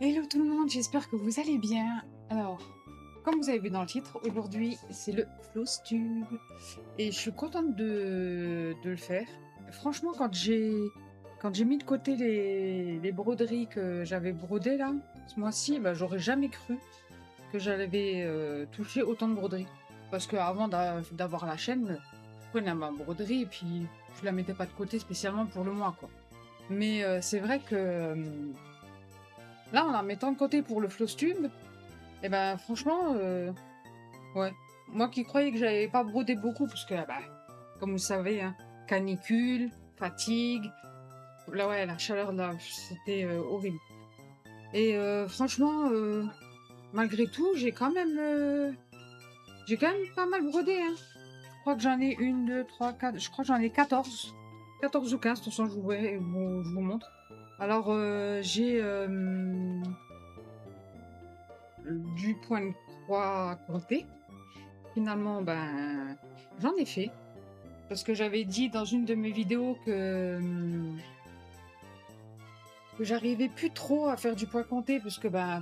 Hello tout le monde, j'espère que vous allez bien. Alors, comme vous avez vu dans le titre, aujourd'hui c'est le floss tube et je suis contente de le faire. Franchement, quand j'ai mis de côté les broderies que j'avais brodées là, ce mois-ci, bah, j'aurais jamais cru que j'avais touché autant de broderies. Parce qu'avant d'avoir la chaîne, je prenais ma broderie et puis je la mettais pas de côté spécialement pour le mois, quoi. Mais c'est vrai que là, en la mettant de côté pour le floss tube, et ben franchement, ouais. Moi qui croyais que j'avais pas brodé beaucoup, parce que, bah, comme vous savez, hein, canicule, fatigue, là ouais, la chaleur là, c'était horrible. Et franchement, malgré tout, j'ai quand même pas mal brodé, hein. Je crois que j'en ai une, 2, 3, 4, je crois que j'en ai 14. 14 ou 15, de toute façon, je vous montre. Alors, j'ai du point de croix compté. Finalement, ben, j'en ai fait. Parce que j'avais dit dans une de mes vidéos que j'arrivais plus trop à faire du point compté parce que ben,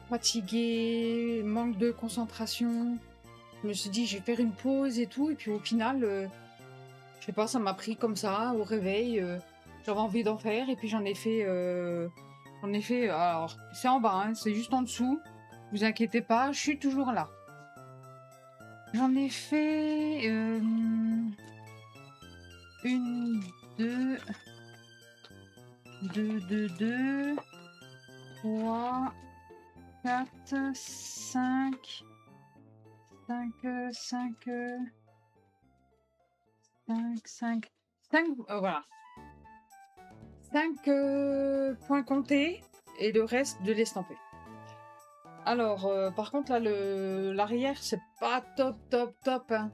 fatiguée, manque de concentration. Je me suis dit, je vais faire une pause et tout. Et puis au final, je sais pas, ça m'a pris comme ça, au réveil. J'avais envie d'en faire et puis j'en ai fait. Alors, c'est en bas, hein, c'est juste en dessous. Vous inquiétez pas, je suis toujours là. J'en ai fait une, deux, deux, trois, quatre, cinq, voilà. Cinq points comptés et le reste de l'estampé. Alors, par contre, là, l'arrière, c'est pas top, hein.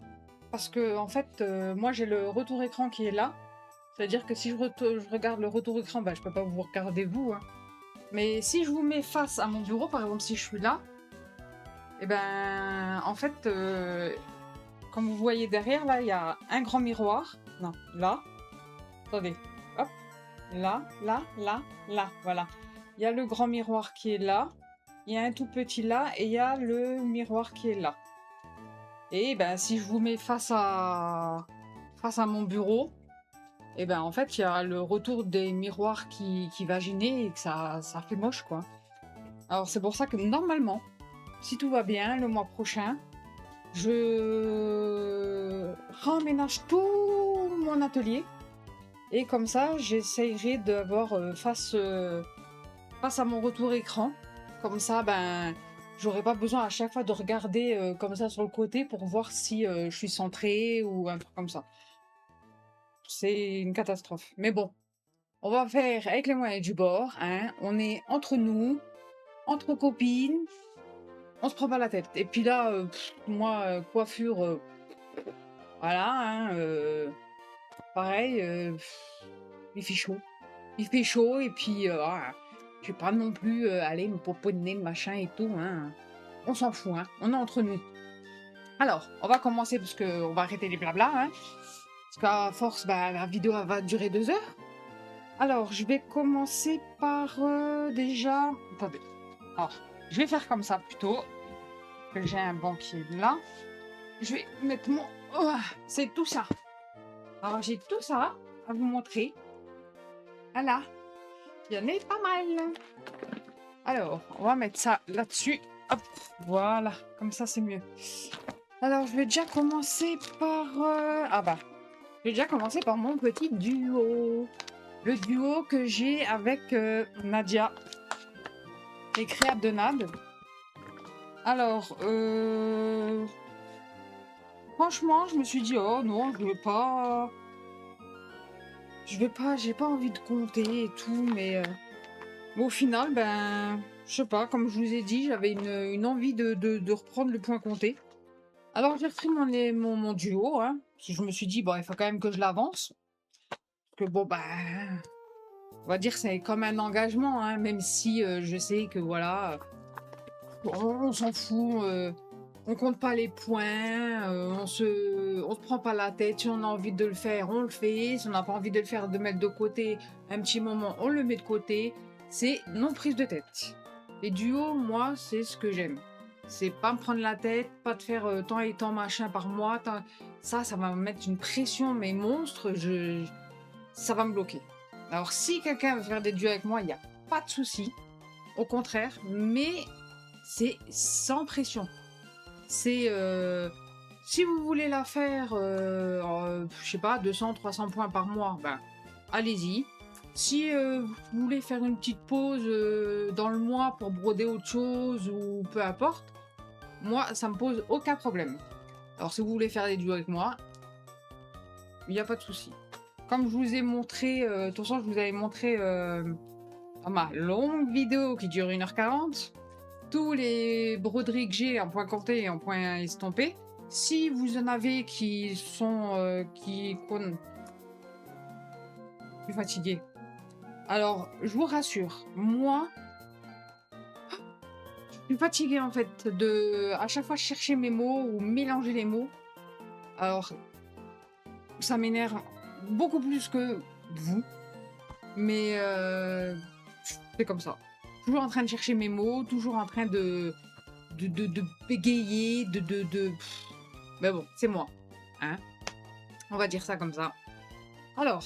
Parce que, en fait, moi, j'ai le retour écran qui est là. C'est-à-dire que si je regarde le retour écran, bah, je peux pas vous regarder vous, hein. Mais si je vous mets face à mon bureau, par exemple, si je suis là, et ben, en fait, comme vous voyez derrière, là, il y a un grand miroir. Non, là. Attendez. Hop. Là, voilà. Il y a le grand miroir qui est là. Il y a un tout petit là et il y a le miroir qui est là. Et ben, si je vous mets face à mon bureau, et ben en fait, il y a le retour des miroirs qui va gêner et que ça fait moche, quoi. Alors c'est pour ça que normalement, si tout va bien, le mois prochain, je remménage tout mon atelier. Et comme ça, j'essayerai d'avoir face à mon retour écran. Comme ça, ben, j'aurai pas besoin à chaque fois de regarder comme ça sur le côté pour voir si je suis centrée ou un truc comme ça. C'est une catastrophe. Mais bon, on va faire avec les moyens du bord, hein. On est entre nous, entre copines, on se prend pas la tête. Et puis là, moi, coiffure, voilà, hein, pareil, il fait chaud. Il fait chaud et puis, je vais pas non plus aller me poponner le machin et tout, hein. On s'en fout, hein. On est entre nous. Alors, on va commencer parce qu'on va arrêter les blabla, hein. Parce qu'à force, bah, la vidéo elle va durer 2 heures. Alors, je vais commencer par déjà. Attendez. Alors, je vais faire comme ça plutôt. Que j'ai un banquier là. Je vais mettre mon. Oh, c'est tout ça. Alors, j'ai tout ça à vous montrer. Voilà. Il y en a pas mal. Alors, on va mettre ça là-dessus. Hop, voilà. Comme ça, c'est mieux. Alors, je vais déjà commencer par. Ah bah. Je vais déjà commencer par mon petit duo. Le duo que j'ai avec Nadia. Les créables de Nad. Alors, franchement, je me suis dit, oh non, j'ai pas envie de compter et tout, mais au final, ben, je sais pas, comme je vous ai dit, j'avais une envie de reprendre le point compté. Alors, j'ai repris mon duo, hein, parce que je me suis dit, bon, il faut quand même que je l'avance. Que bon, ben, on va dire que c'est comme un engagement, hein, même si je sais que voilà, on s'en fout, on compte pas les points, on se prend pas la tête. Si on a envie de le faire, on le fait. Si on n'a pas envie de le faire, de mettre de côté un petit moment, on le met de côté. c'est non prise de tête. Les duos, moi, c'est ce que j'aime. C'est pas me prendre la tête, pas de faire tant et tant machin par mois. Ça va me mettre une pression, mais monstre, ça va me bloquer. Alors, si quelqu'un veut faire des duos avec moi, il n'y a pas de souci. Au contraire, mais c'est sans pression. C'est si vous voulez la faire, je sais pas, 200, 300 points par mois, ben, allez-y. Si vous voulez faire une petite pause dans le mois pour broder autre chose ou peu importe, moi, ça me pose aucun problème. Alors, si vous voulez faire des duos avec moi, il n'y a pas de souci. Comme je vous ai montré, de toute façon, je vous avais montré dans ma longue vidéo qui dure 1h40, tous les broderies que j'ai en point compté et en point estompé. Si vous en avez qui sont plus fatigués, alors je vous rassure, moi, je suis fatiguée en fait de à chaque fois chercher mes mots ou mélanger les mots. Alors ça m'énerve beaucoup plus que vous, mais c'est comme ça. Toujours en train de chercher mes mots, toujours en train de bégayer, mais bon, c'est moi, hein. On va dire ça comme ça. Alors,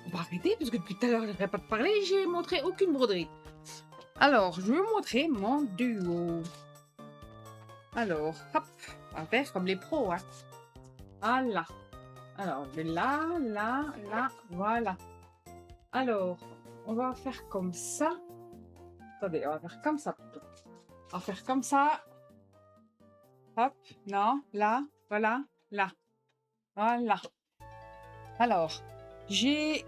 on va arrêter parce que depuis tout à l'heure, j'arrête pas de parler, j'ai montré aucune broderie. Alors, je vais vous montrer mon duo. Alors, hop, on va faire comme les pros, hein. Voilà. Alors, je vais là, voilà. Alors, on va faire comme ça. Attendez, on va faire comme ça plutôt. On va faire comme ça. Hop, non, là, voilà, là. Voilà. Alors, j'ai...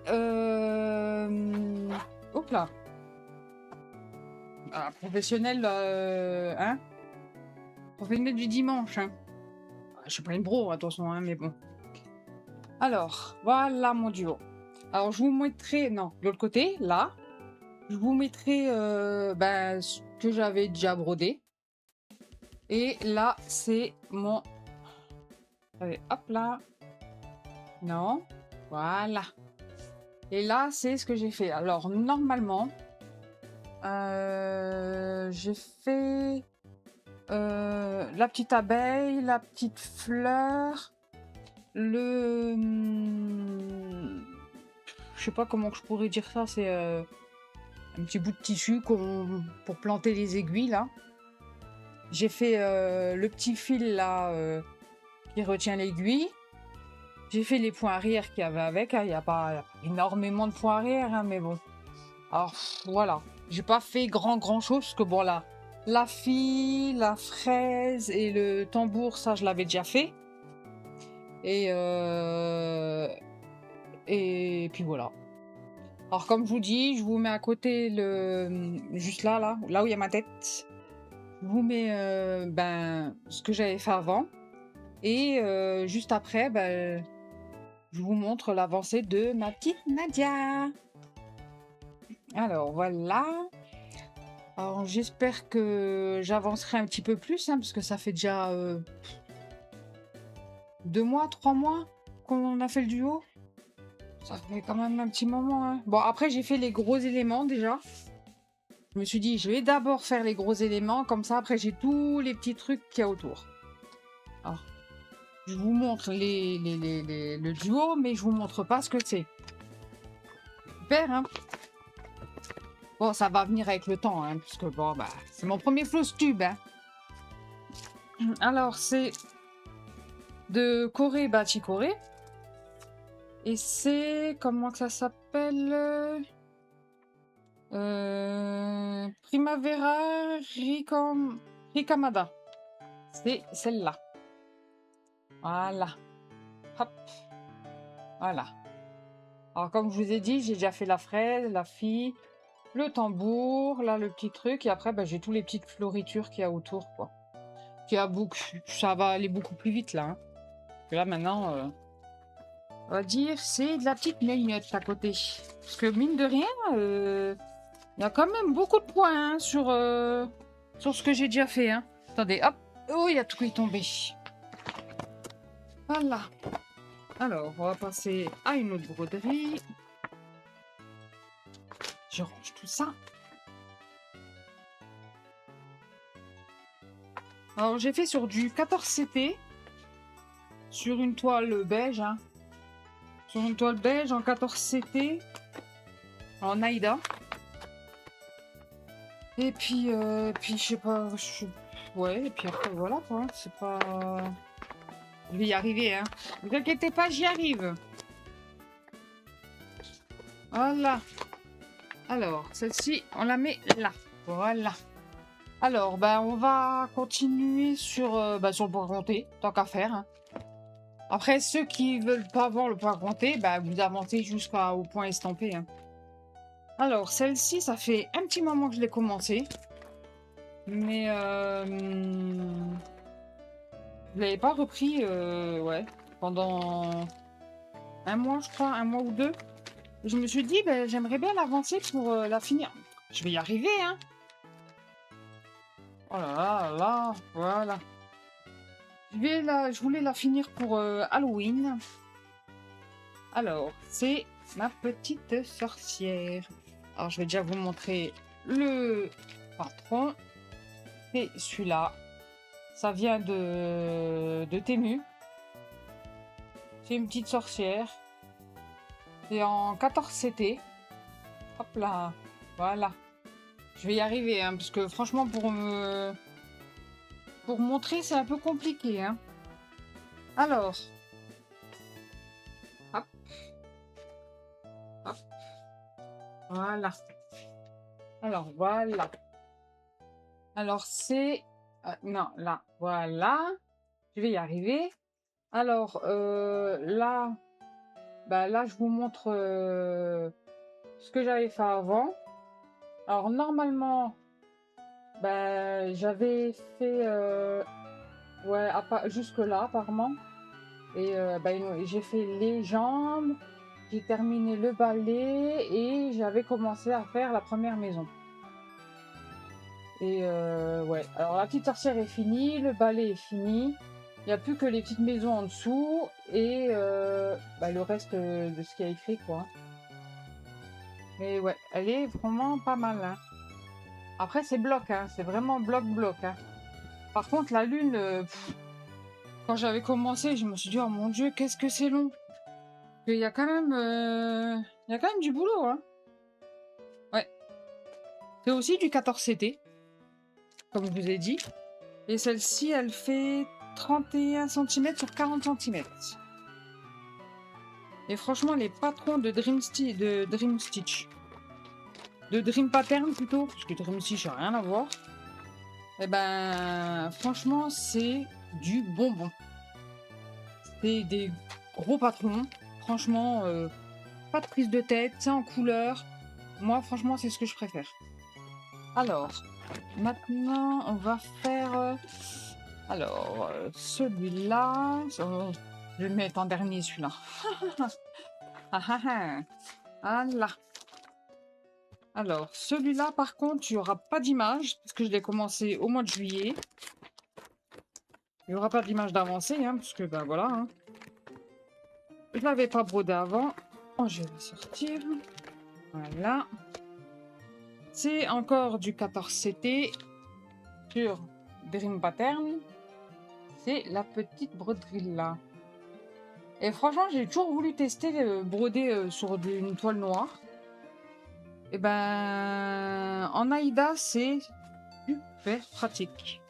Hop là. Ah, professionnel, hein? Professionnel du dimanche, hein? Je suis pas une bro, attention, hein, mais bon. Alors, voilà mon duo. Alors, je vous mettrai... Non, de l'autre côté, là. Je vous mettrai ce que j'avais déjà brodé. Et là, c'est mon... Allez, hop là. Non. Voilà. Et là, c'est ce que j'ai fait. Alors, normalement, j'ai fait la petite abeille, la petite fleur, le... je sais pas comment que je pourrais dire ça, c'est un petit bout de tissu pour planter les aiguilles, là. J'ai fait le petit fil, là, qui retient l'aiguille. J'ai fait les points arrière qu'il y avait avec. Il n'y a pas énormément de points arrière, hein, mais bon. Alors, voilà. J'ai pas fait grand chose, parce que bon, là, la fille, la fraise et le tambour, ça, je l'avais déjà fait. Et puis voilà. Alors, comme je vous dis, je vous mets à côté juste là où il y a ma tête. Je vous mets ce que j'avais fait avant. Et juste après, je vous montre l'avancée de ma petite Nadia. Alors voilà. Alors j'espère que j'avancerai un petit peu plus, hein, parce que ça fait déjà 2 mois, 3 mois qu'on a fait le duo. Ça fait quand même un petit moment, hein. Bon, après j'ai fait les gros éléments déjà. Je me suis dit, je vais d'abord faire les gros éléments, comme ça après j'ai tous les petits trucs qu'il y a autour. Alors, je vous montre le duo, mais je vous montre pas ce que c'est. Super, hein? Bon, ça va venir avec le temps, hein, puisque bon, c'est mon premier floss tube, hein. Alors, c'est de Corée Bachi Corée. Et c'est... Comment que ça s'appelle? Primavera Rikamada. C'est celle-là. Voilà. Hop. Voilà. Alors, comme je vous ai dit, j'ai déjà fait la fraise, la fille, le tambour, là, le petit truc. Et après, j'ai tous les petites flioritures qu'il y a autour, quoi. Ça va aller beaucoup plus vite, là. Hein. Et là, maintenant, on va dire, c'est de la petite gnognotte à côté. Parce que, mine de rien, il y a quand même beaucoup de points, hein, sur ce que j'ai déjà fait. Hein. Attendez, hop. Oh, il y a tout qui est tombé. Voilà. Alors, on va passer à une autre broderie. Je range tout ça. Alors, j'ai fait sur du 14 CP, sur une toile beige, hein. Sur une toile beige en 14 CP, en Aïda. Et puis je sais pas, ouais, et puis après, voilà, quoi. C'est pas... Je vais y arriver, hein. Ne vous inquiétez pas, j'y arrive. Voilà. Alors, celle-ci, on la met là. Voilà. Alors, ben, on va continuer sur le point compté, tant qu'à faire, hein. Après, ceux qui veulent pas voir le point compté, ben, vous avancez jusqu'au point estampé, hein. Alors, celle-ci, ça fait un petit moment que je l'ai commencé. Mais je l'avais pas repris, ouais, pendant un mois, je crois, un mois ou deux. Je me suis dit, ben, j'aimerais bien l'avancer pour la finir. Je vais y arriver, hein. Oh là là là, voilà. Je voulais la finir pour Halloween. Alors, c'est ma petite sorcière. Alors, je vais déjà vous montrer le patron. C'est celui-là. Ça vient de Temu. C'est une petite sorcière. C'est en 14 CT. Hop là. Voilà. Je vais y arriver, hein, parce que franchement, pour montrer, c'est un peu compliqué, hein. Alors. Hop. Hop. Voilà. Alors, voilà. Alors, c'est... non, là. Voilà. Je vais y arriver. Alors, là... Bah, là, je vous montre ce que j'avais fait avant. Alors, normalement... Bah, j'avais fait... ouais, jusque-là, apparemment. Et bah, j'ai fait les jambes. J'ai terminé le balai. Et j'avais commencé à faire la première maison. Et ouais, alors la petite sorcière est finie, le balai est fini, il n'y a plus que les petites maisons en dessous et bah, le reste de ce qu'il y a écrit, quoi. Mais ouais, elle est vraiment pas mal, hein. Après, c'est bloc, hein, c'est vraiment bloc, hein. Par contre, la lune, quand j'avais commencé, je me suis dit, oh mon Dieu, qu'est-ce que c'est long. Il y a quand même, il y a quand même du boulot, hein. Ouais. C'est aussi du 14 CT, comme je vous ai dit. Et celle-ci, elle fait 31 cm sur 40 cm. Et franchement, les patrons de Dream Stitch, de Dream Pattern plutôt, parce que Dream Stitch n'a rien à voir, et ben, franchement, c'est du bonbon. C'est des gros patrons. Franchement, pas de prise de tête, c'est en couleur. Moi, franchement, c'est ce que je préfère. Alors, maintenant, on va faire... alors, celui-là... je vais le mettre en dernier, celui-là. Voilà. Alors, celui-là, par contre, il n'y aura pas d'image, parce que je l'ai commencé au mois de juillet. Il n'y aura pas d'image d'avancée, hein, parce que, ben voilà. Hein. Je ne l'avais pas brodé avant. Oh, je vais le sortir. Voilà. C'est encore du 14 CT sur Dream Pattern. C'est la petite broderie là. Et franchement, j'ai toujours voulu tester broder sur une toile noire. Et ben, en Aïda, c'est super pratique.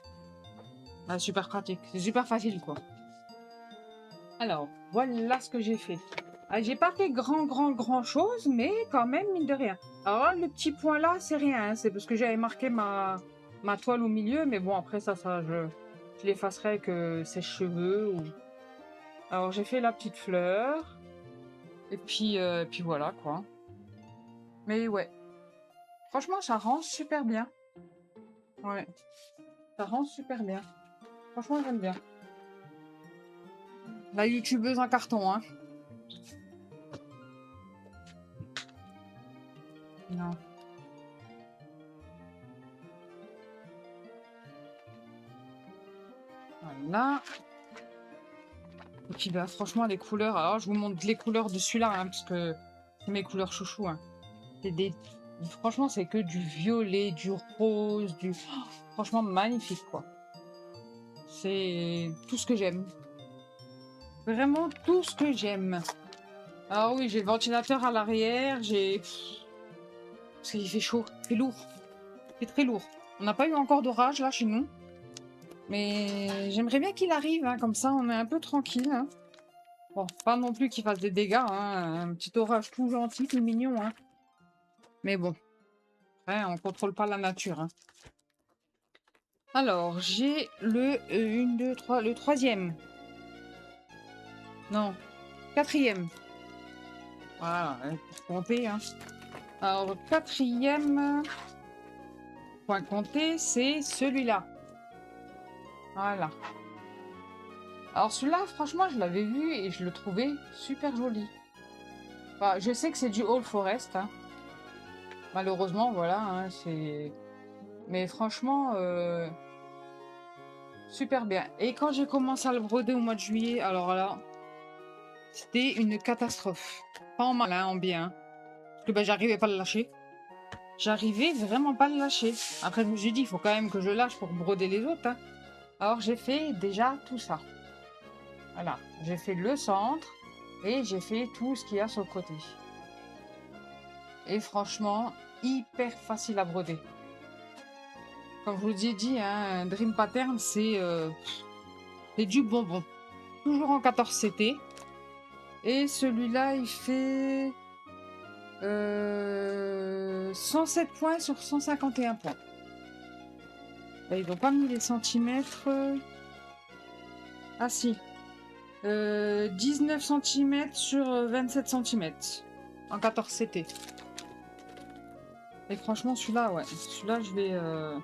Ah, super pratique. C'est super facile, quoi. Alors, voilà ce que j'ai fait. Ah, j'ai pas fait grand chose, mais quand même, mine de rien. Alors, le petit point là, c'est rien. Hein, c'est parce que j'avais marqué ma toile au milieu. Mais bon, après, ça je l'effacerai avec sèche-cheveux. Ou... Alors, j'ai fait la petite fleur. Et puis voilà, quoi. Mais ouais. Franchement, ça rend super bien. Ouais. Ça rend super bien. Franchement, j'aime bien. La youtubeuse en carton, hein. Non. Voilà. Et puis bah franchement les couleurs, alors je vous montre les couleurs de celui-là, hein, parce que c'est mes couleurs chouchou. Hein. Franchement c'est que du violet, du rose, du... Oh, franchement magnifique quoi. C'est tout ce que j'aime. Vraiment tout ce que j'aime. Alors oui, j'ai le ventilateur à l'arrière, j'ai... Parce qu'il fait chaud, c'est lourd. C'est très lourd. On n'a pas eu encore d'orage là chez nous. Mais j'aimerais bien qu'il arrive, hein, comme ça on est un peu tranquille. Hein. Bon, pas non plus qu'il fasse des dégâts, hein, un petit orage tout gentil, tout mignon. Hein. Mais bon, après, on contrôle pas la nature. Hein. Alors, j'ai le 1, 2, 3, le troisième. Non, quatrième. Voilà, pour compter. Hein. Alors, le quatrième point compté, c'est celui-là. Voilà. Alors celui-là, franchement, je l'avais vu et je le trouvais super joli. Enfin, je sais que c'est du All Forest. Hein. Malheureusement, voilà, hein, c'est... Mais franchement, super bien. Et quand j'ai commencé à le broder au mois de juillet, alors là, c'était une catastrophe. Pas en mal, hein, en bien. Hein. Parce que ben, j'arrivais pas à le lâcher. J'arrivais vraiment pas à le lâcher. Après, je me suis dit, il faut quand même que je lâche pour broder les autres. Hein. Alors, j'ai fait déjà tout ça. Voilà. J'ai fait le centre et j'ai fait tout ce qu'il y a sur le côté. Et franchement, hyper facile à broder. Comme je vous ai dit, hein, Dream Pattern, c'est du bonbon. Toujours en 14 CT. Et celui-là, il fait 107 points sur 151 points. Là, ils n'ont pas mis les centimètres. Ah si. 19 cm sur 27 cm. En 14 CT. Et franchement, celui-là, ouais. Celui-là, je vais... Je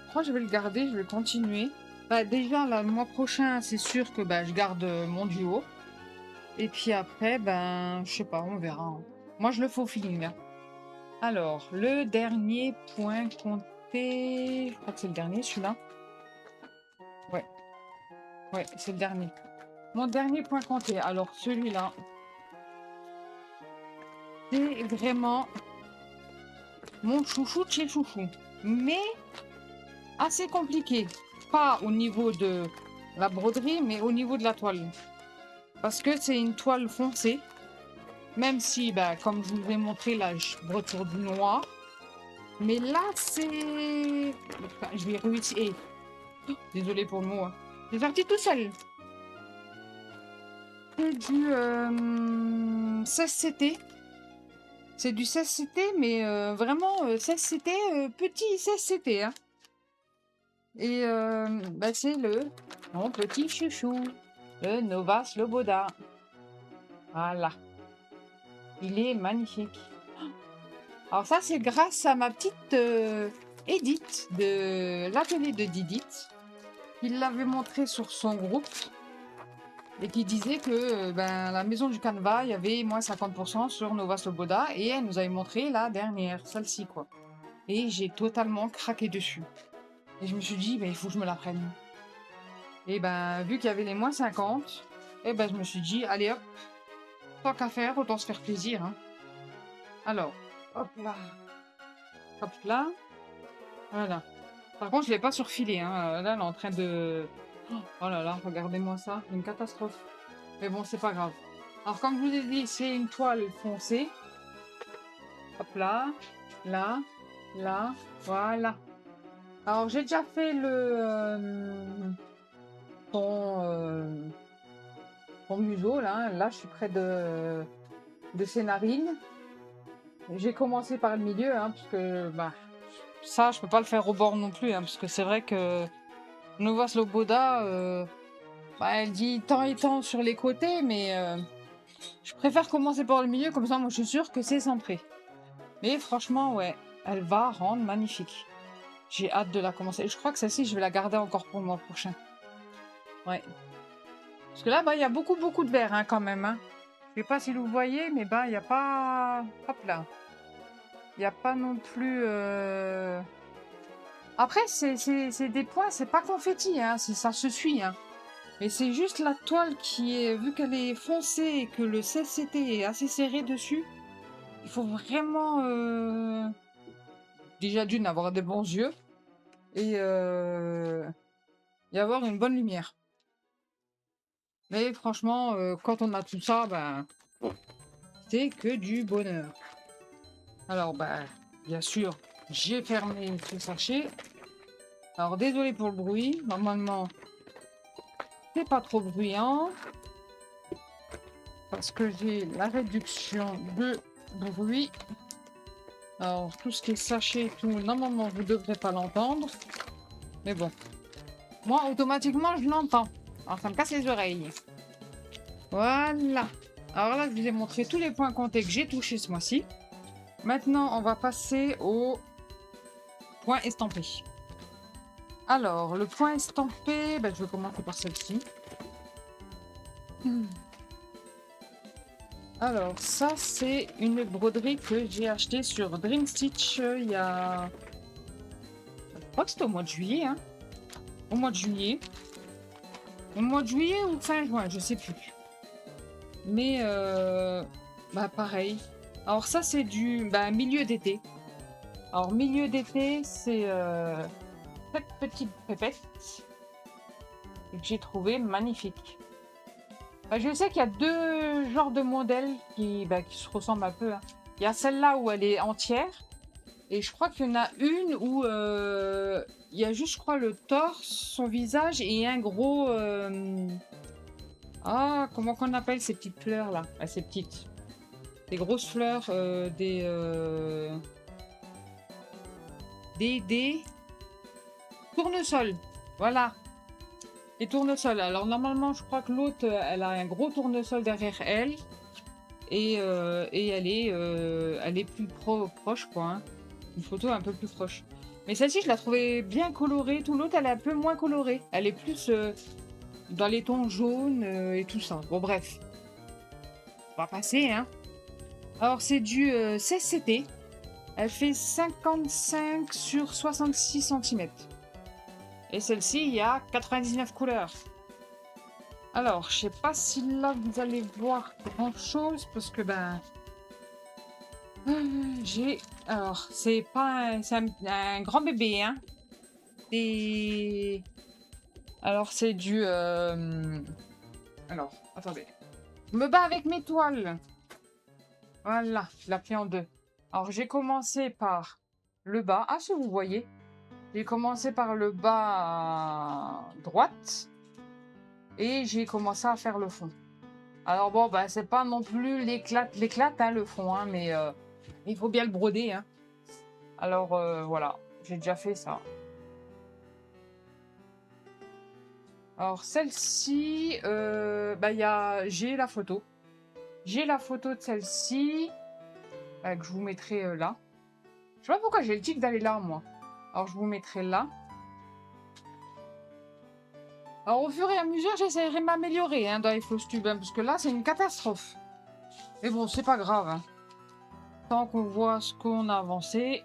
crois que je vais le garder, je vais continuer. Bah, déjà, là, le mois prochain, c'est sûr que bah, je garde mon duo. Et puis après, ben, je sais pas, on verra. Hein. Moi, je le fais au feeling. Hein. Alors, le dernier point compté... Je crois que c'est le dernier, celui-là. Ouais. Ouais, c'est le dernier. Mon dernier point compté. Alors, celui-là, c'est vraiment mon chouchou de chez chouchou. Mais assez compliqué. Pas au niveau de la broderie, mais au niveau de la toile. Parce que c'est une toile foncée. Même si, bah, comme je vous ai montré, là, je brode sur du noir. Mais là, c'est... Enfin, je vais réussir... Eh, désolé pour le mot. Hein. J'ai sorti tout seul. C'est du 16CT. C'est du 16CT, mais vraiment 16CT, petit 16CT. Hein. Et bah, c'est mon petit chouchou, le Nova Sloboda. Voilà. Il est magnifique. Alors ça, c'est grâce à ma petite Edith de l'atelier de Didit. Il l'avait montré sur son groupe et qui disait que ben, la maison du Canva, il y avait moins 50% sur Nova Sloboda et elle nous avait montré la dernière, celle-ci quoi. Et j'ai totalement craqué dessus. Et je me suis dit, ben, il faut que je me la prenne. Et ben, vu qu'il y avait les moins 50, et ben, je me suis dit, allez hop, tant qu'à faire, autant se faire plaisir. Hein. Alors, hop là. Hop là. Voilà. Par contre, je ne l'ai pas surfilé. Hein. Là, elle est en train de... Oh là là, regardez-moi ça. Une catastrophe. Mais bon, c'est pas grave. Alors, comme je vous ai dit, c'est une toile foncée. Hop là. Là. Là. Voilà. Alors, j'ai déjà fait ton museau, là. Là, je suis près de ses narines. J'ai commencé par le milieu, hein, parce que... Bah, ça, je peux pas le faire au bord non plus, hein, parce que c'est vrai que Nova Sloboda, bah, elle dit tant et tant sur les côtés, mais je préfère commencer par le milieu, comme ça, moi, je suis sûre que c'est centré. Mais franchement, ouais, elle va rendre magnifique. J'ai hâte de la commencer. Je crois que celle-ci, je vais la garder encore pour le mois prochain. Ouais. Parce que là, bah, il y a beaucoup de vert, hein, quand même. Hein. Je sais pas si vous voyez, mais bah, il n'y a pas... Hop là. Il n'y a pas non plus... Après, c'est des points, c'est pas confetti, hein, ça se suit. Hein. Mais c'est juste la toile qui est... Vu qu'elle est foncée et que le 16CT est assez serré dessus, il faut vraiment... déjà d'une, avoir des bons yeux. Et... et avoir une bonne lumière. Mais franchement, quand on a tout ça, ben, c'est que du bonheur. Alors, ben, bien sûr, j'ai fermé ce sachet. Alors, désolé pour le bruit. Normalement, c'est pas trop bruyant parce que j'ai la réduction de bruit. Alors, tout ce qui est sachet et tout, normalement, vous ne devrez pas l'entendre. Mais bon, moi, automatiquement, je l'entends. Alors, ça me casse les oreilles. Voilà. Alors là, je vous ai montré tous les points comptés que j'ai touchés ce mois-ci. Maintenant, on va passer au point estampé. Alors, le point estampé, ben, je vais commencer par celle-ci. Alors, ça, c'est une broderie que j'ai achetée sur Dream Stitch il y a... Je crois que c'était au mois de juillet, hein. Au mois de juillet. Au mois de juillet ou fin juin, je sais plus. Mais, bah, pareil. Alors, ça, c'est du milieu d'été. Alors, milieu d'été, c'est cette petite pépette que j'ai trouvé magnifique. Bah, je sais qu'il y a deux genres de modèles qui se ressemblent un peu, hein. Il y a celle-là où elle est entière. Et je crois qu'il y en a une où il y a juste, je crois, le torse, son visage et un gros... Ah, comment qu'on appelle ces petites fleurs là? Ah, ces petites. Des grosses fleurs, des tournesols. Voilà. Des tournesols. Alors normalement, je crois que l'autre, elle a un gros tournesol derrière elle. Et elle est plus proche, quoi, hein. Une photo un peu plus proche. Mais celle-ci, je la trouvais bien colorée. Tout l'autre, elle est un peu moins colorée. Elle est plus dans les tons jaunes et tout ça. Bon, bref. On va passer, hein. Alors, c'est du 16CT. Elle fait 55 sur 66 cm. Et celle-ci, il y a 99 couleurs. Alors, je sais pas si là, vous allez voir grand-chose. Parce que, j'ai... Alors, c'est pas un... C'est un grand bébé, hein. Et... Alors, c'est du... Alors, attendez. Je me bats avec mes toiles. Voilà, je l'ai pris en deux. Alors, j'ai commencé par le bas. Ah, si vous voyez. J'ai commencé par le bas à droite. Et j'ai commencé à faire le fond. Alors bon, c'est pas non plus l'éclate, hein, le fond, hein, mais il faut bien le broder, hein. Alors voilà, j'ai déjà fait ça. Alors celle-ci, j'ai la photo. J'ai la photo de celle-ci, que je vous mettrai là. Je sais pas pourquoi j'ai le tic d'aller là, moi. Alors je vous mettrai là. Alors au fur et à mesure, j'essaierai de m'améliorer, hein, dans les fausses tubes, hein, parce que là, c'est une catastrophe. Mais bon, c'est pas grave, hein. Tant qu'on voit ce qu'on a avancé,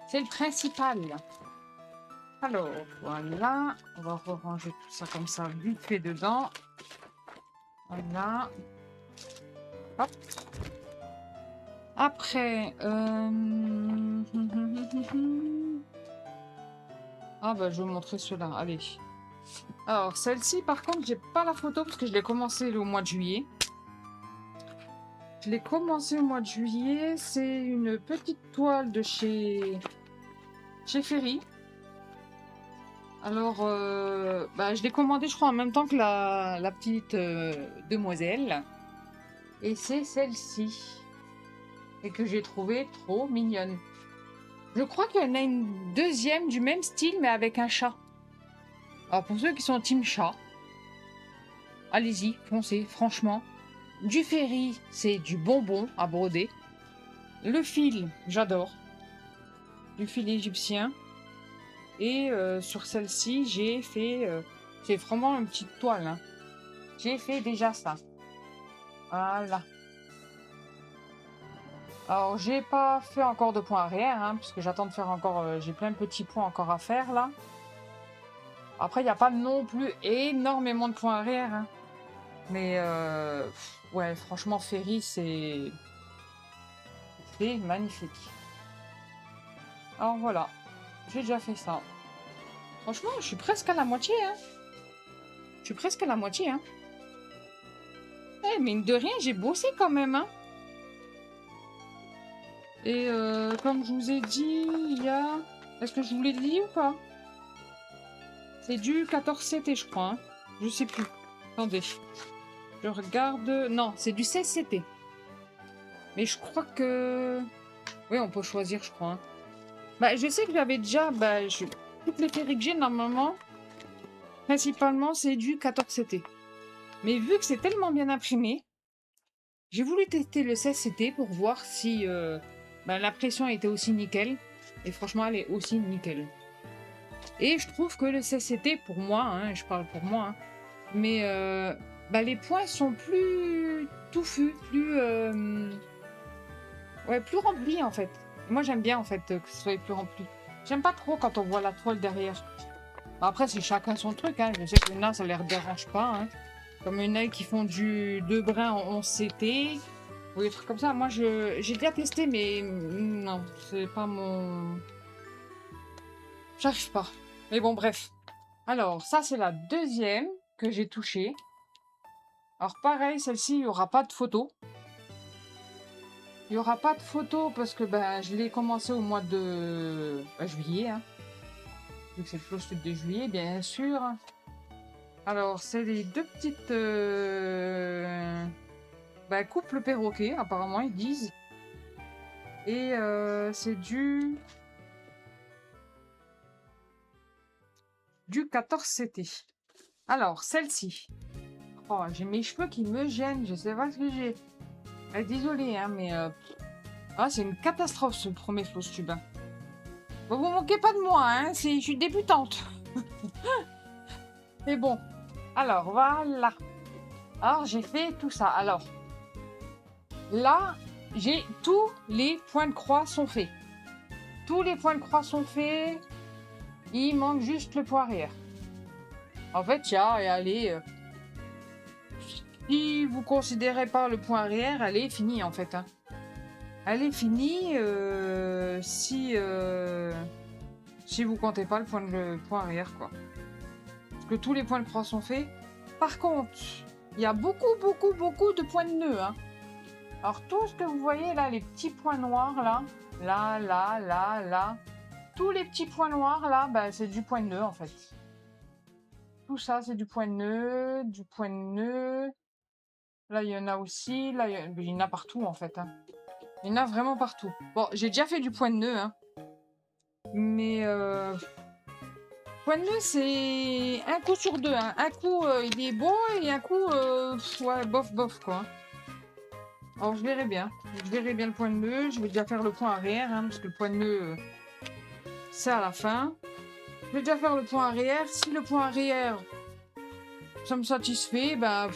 c'est le principal. Alors, voilà. On va ranger tout ça comme ça, vite fait dedans. Voilà. Hop. Après, ah je vais vous montrer ceux-là. Allez. Alors, celle-ci, par contre, j'ai pas la photo parce que je l'ai commencé au mois de juillet. Je l'ai commencé au mois de juillet. C'est une petite toile de chez Ferry. Alors, je l'ai commandé, je crois, en même temps que la petite demoiselle. Et c'est celle-ci. Et que j'ai trouvée trop mignonne. Je crois qu'il y en a une deuxième du même style, mais avec un chat. Alors, pour ceux qui sont team chat, allez-y, foncez, franchement. Du Ferry, c'est du bonbon à broder. Le fil, j'adore. Du fil égyptien. Et sur celle-ci, j'ai fait... c'est vraiment une petite toile, hein. J'ai fait déjà ça. Voilà. Alors, j'ai pas fait encore de point arrière, hein, parce que j'attends de faire encore... j'ai plein de petits points encore à faire, là. Après, il n'y a pas non plus énormément de points arrière, hein. Mais, ouais, franchement, Ferry, c'est magnifique. Alors, voilà. J'ai déjà fait ça. Franchement, je suis presque à la moitié, hein. Je suis presque à la moitié, hein. Eh, mine de rien, j'ai bossé quand même, hein. Et comme je vous ai dit, il y a... Est-ce que je vous l'ai dit ou pas? C'est du 14CT, je crois, hein. Je sais plus. Attendez. Je regarde... Non, c'est du 16CT. Mais je crois que... Oui, on peut choisir, je crois, hein. Bah, je sais que j'avais déjà... Toutes les séries que j'ai, normalement, principalement, c'est du 14CT. Mais vu que c'est tellement bien imprimé, j'ai voulu tester le 16CT pour voir si la pression était aussi nickel. Et franchement, elle est aussi nickel. Et je trouve que le 16CT, pour moi, hein, je parle pour moi, hein, mais les points sont plus touffus, plus remplis en fait. Et moi, j'aime bien en fait que ce soit plus rempli. J'aime pas trop quand on voit la toile derrière. Après, c'est chacun son truc, hein. Je sais que là, ça les dérange pas, hein. Comme il y en a qui font du 2 brins en 11CT, ou des trucs comme ça. Moi, j'ai déjà testé, mais non, c'est pas mon... J'arrive pas. Mais bon, bref. Alors, ça, c'est la deuxième que j'ai touchée. Alors, pareil, celle-ci, il n'y aura pas de photo. Il n'y aura pas de photo parce que je l'ai commencé au mois de juillet, hein. Vu que c'est le solstice de juillet, bien sûr. Alors, c'est les deux petites couples perroquets, apparemment, ils disent. Et c'est du 14CT. Alors, celle-ci. Oh, j'ai mes cheveux qui me gênent, je sais pas ce que j'ai. Désolée, hein, mais... c'est une catastrophe, ce premier fausse tube. Hein. Bon, vous moquez pas de moi, hein, je suis débutante. Mais bon. Alors, voilà. Alors, j'ai fait tout ça. Alors, là, j'ai tous les points de croix sont faits. Tous les points de croix sont faits. Il manque juste le point arrière. En fait, il y a, allez... si vous considérez pas le point arrière, elle est finie, en fait. Hein. Elle est finie si vous comptez pas le point arrière, quoi. Parce que tous les points de croix sont faits. Par contre, il y a beaucoup de points de nœud. Hein. Alors, tout ce que vous voyez là, les petits points noirs là, là, tous les petits points noirs là, c'est du point de nœud en fait. Tout ça, c'est du point de nœud, du point de nœud. Là, il y en a aussi. Là, il y en a partout en fait. Hein. Il y en a vraiment partout. Bon, j'ai déjà fait du point de nœud, hein. Mais point de nœud, c'est un coup sur deux. Hein. Un coup, il est bon et un coup, bof, quoi. Alors, je verrai bien. Je verrai bien le point de nœud. Je vais déjà faire le point arrière, hein, parce que le point de nœud, c'est à la fin. Je vais déjà faire le point arrière. Si le point arrière, ça me satisfait, je ne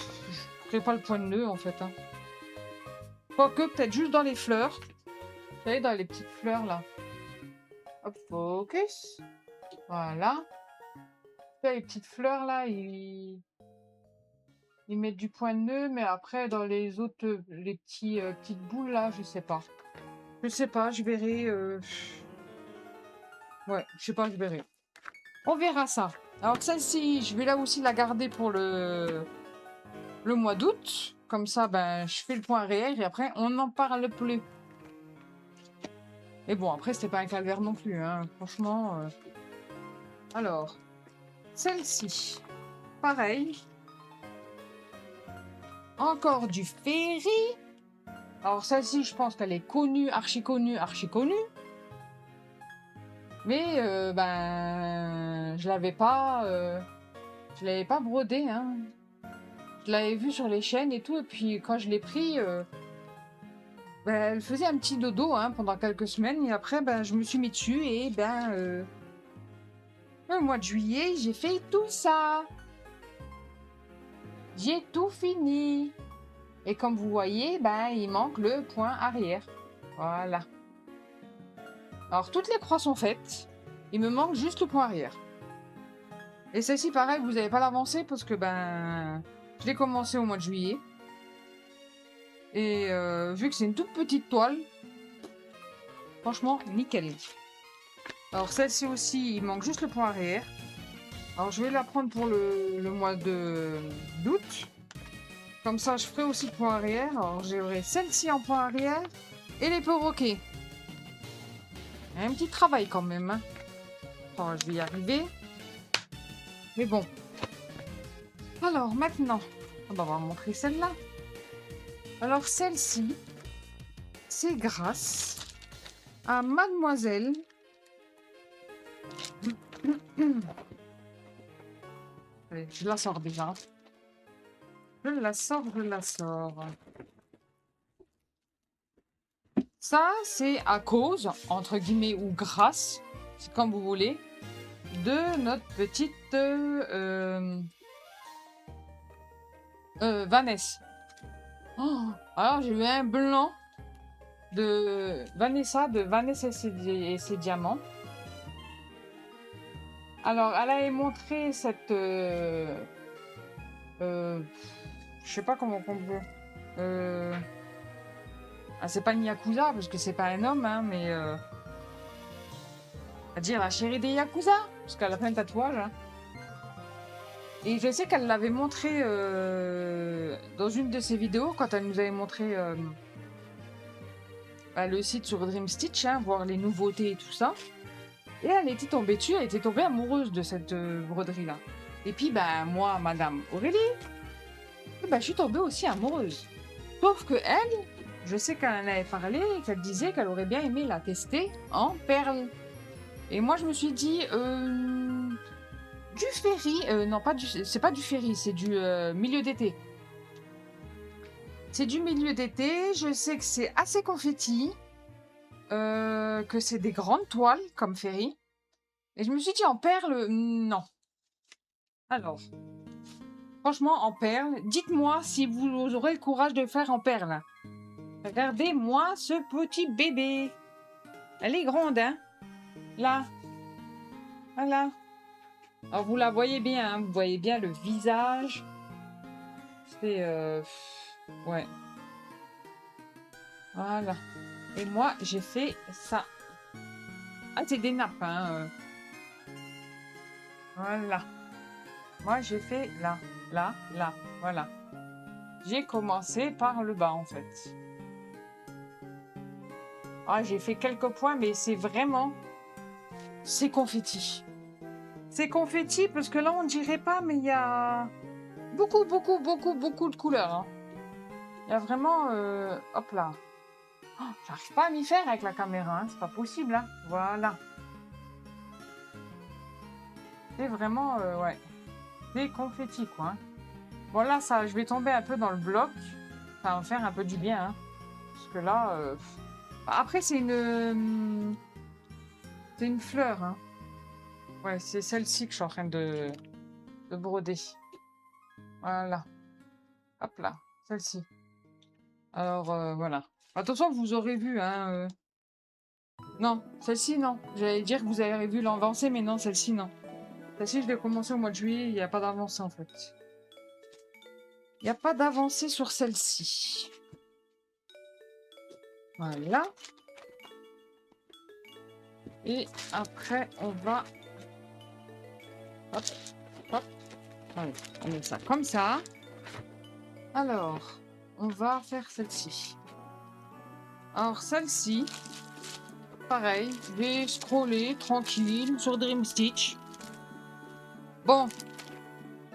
ferai pas le point de nœud, en fait. Hein. Quoique, peut-être juste dans les fleurs. Vous savez, dans les petites fleurs, là. Hop, focus. Voilà. Là, les petites fleurs, là, ils mettent du point de nœud, mais après, dans les autres, les petites boules, là, je sais pas. Je sais pas, je verrai. Ouais, je sais pas, je verrai. On verra ça. Alors, celle-ci, je vais là aussi la garder pour le mois d'août. Comme ça, je fais le point réel et après, on n'en parle plus. Et bon, après, c'était pas un calvaire non plus, hein. Franchement. Alors, celle-ci, pareil. Encore du Ferry. Alors, celle-ci, je pense qu'elle est connue, archi connue. Mais, je l'avais pas brodée, hein. Je l'avais vue sur les chaînes et tout. Et puis, quand je l'ai pris, elle faisait un petit dodo, hein, pendant quelques semaines. Et après, je me suis mis dessus et, le mois de juillet, j'ai fait tout ça. J'ai tout fini. Et comme vous voyez, il manque le point arrière. Voilà. Alors, toutes les croix sont faites. Il me manque juste le point arrière. Et celle-ci, pareil, vous n'avez pas l'avancée parce que, je l'ai commencé au mois de juillet. Et vu que c'est une toute petite toile, franchement, nickel. Alors, celle-ci aussi, il manque juste le point arrière. Alors, je vais la prendre pour le mois d'août. Comme ça, je ferai aussi le point arrière. Alors, j'aurai celle-ci en point arrière et les perroquets. Il y a un petit travail quand même. Hein. Enfin, je vais y arriver. Mais bon. Alors, maintenant, on va montrer celle-là. Alors, celle-ci, c'est grâce à Mademoiselle. Allez, je la sors déjà. Je la sors. Ça, c'est à cause, entre guillemets, ou grâce, c'est comme vous voulez, de notre petite Vanessa. Oh, alors, j'ai eu un blanc de Vanessa et ses diamants. Alors, elle avait montré cette... je sais pas comment on peut... Ah, c'est pas une Yakuza, parce que c'est pas un homme, hein, mais... à dire la chérie des Yakuza, parce qu'elle a plein de tatouages. Hein. Et je sais qu'elle l'avait montré dans une de ses vidéos, quand elle nous avait montré le site sur Dream Stitch, hein, voir les nouveautés et tout ça. Et elle était tombée dessus, elle était tombée amoureuse de cette broderie-là. Et puis, ben, moi, Madame Aurélie, ben, je suis tombée aussi amoureuse. Sauf que elle, je sais qu'elle en avait parlé et qu'elle disait qu'elle aurait bien aimé la tester en perles. Et moi, je me suis dit, du ferry, non, c'est pas du ferry, c'est du milieu d'été. C'est du milieu d'été, je sais que c'est assez confetti, que c'est des grandes toiles comme ferry. Et je me suis dit, en perles, non. Alors, franchement, en perles, dites-moi si vous aurez le courage de faire en perles. Regardez-moi ce petit bébé. Elle est grande, hein. Là. Voilà. Alors, vous la voyez bien, hein. Vous voyez bien le visage. C'est... ouais. Voilà. Et moi, j'ai fait ça. Ah, c'est des nappes, hein. Voilà. Moi, j'ai fait là, là, là. Voilà. J'ai commencé par le bas, en fait. Ah, j'ai fait quelques points, mais c'est vraiment... C'est confetti. C'est confetti, parce que là, on dirait pas, mais il y a... beaucoup de couleurs. Hein. Il y a vraiment... hop là. Oh, j'arrive pas à m'y faire avec la caméra, hein. C'est pas possible. Hein. Voilà. C'est vraiment... ouais. C'est confetti, quoi. Hein. Bon, là, ça, je vais tomber un peu dans le bloc. Ça va me faire un peu du bien. Hein. Parce que là... Après, c'est une... c'est une fleur. Hein. Ouais, c'est celle-ci que je suis en train de broder. Voilà. Hop là, celle-ci. Alors, voilà. Attention, vous aurez vu, hein. Non, celle-ci, non. J'allais dire que vous avez vu l'avancée, mais non, celle-ci, non. Celle-ci, je l'ai commencé au mois de juillet, il n'y a pas d'avancée, en fait. Il n'y a pas d'avancée sur celle-ci. Voilà. Et après, on va... Hop, hop. Allez, on met ça comme ça. Alors, on va faire celle-ci. Alors, celle-ci, pareil, je vais scroller tranquille sur Dream Stitch. Bon,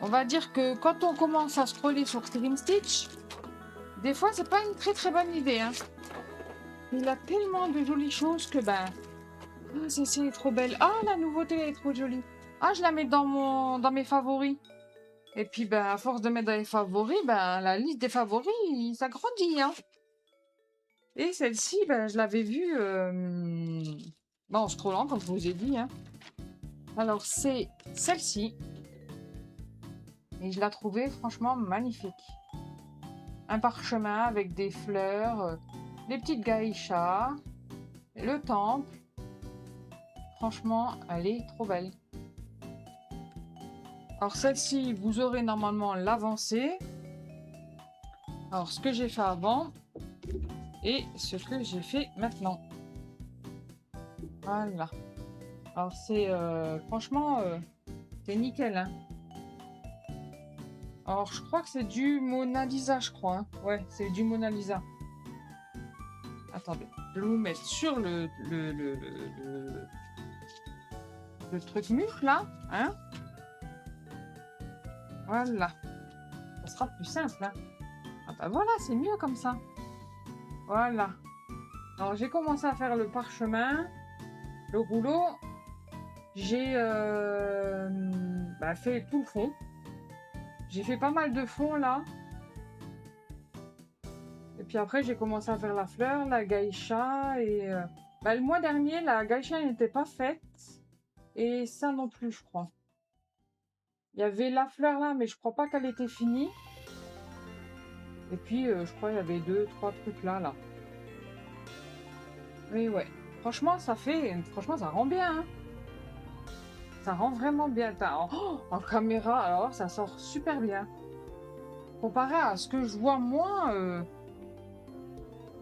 on va dire que quand on commence à scroller sur Dream Stitch, des fois, c'est pas une très bonne idée. Hein. Il a tellement de jolies choses que, ben... Ah, celle-ci est trop belle. Ah, la nouveauté, elle est trop jolie. Ah, je la mets dans mes favoris. Et puis, ben, à force de mettre dans les favoris, ben, la liste des favoris, ça grandit, hein. Et celle-ci, ben, je l'avais vue en scrollant, comme je vous ai dit. Hein. Alors, c'est celle-ci. Et je la trouvais franchement magnifique. Un parchemin avec des fleurs, des petites gaïchas, le temple. Franchement, elle est trop belle. Alors, celle-ci, vous aurez normalement l'avancée. Alors, ce que j'ai fait avant et ce que j'ai fait maintenant. Voilà. Alors, c'est franchement C'est nickel, hein. Alors, je crois que c'est du Mona Lisa, je crois, hein. Ouais, c'est du Mona Lisa. Attendez, je vais vous mettre sur le truc mûr, là, hein. Voilà. Ça sera plus simple, hein. Ah bah voilà, c'est mieux comme ça. Voilà. Alors, j'ai commencé à faire le parchemin, le rouleau. J'ai fait tout le fond. J'ai fait pas mal de fond, là. Et puis après, j'ai commencé à faire la fleur, la geisha. Et le mois dernier, la geisha n'était pas faite. Et ça non plus, je crois. Il y avait la fleur là, mais je crois pas qu'elle était finie. Et puis, je crois qu'il y avait 2, 3 trucs là, là. Mais ouais. Franchement, franchement, ça rend bien, hein. Ça rend vraiment bien. En caméra, alors, ça sort super bien. Comparé à ce que je vois moi,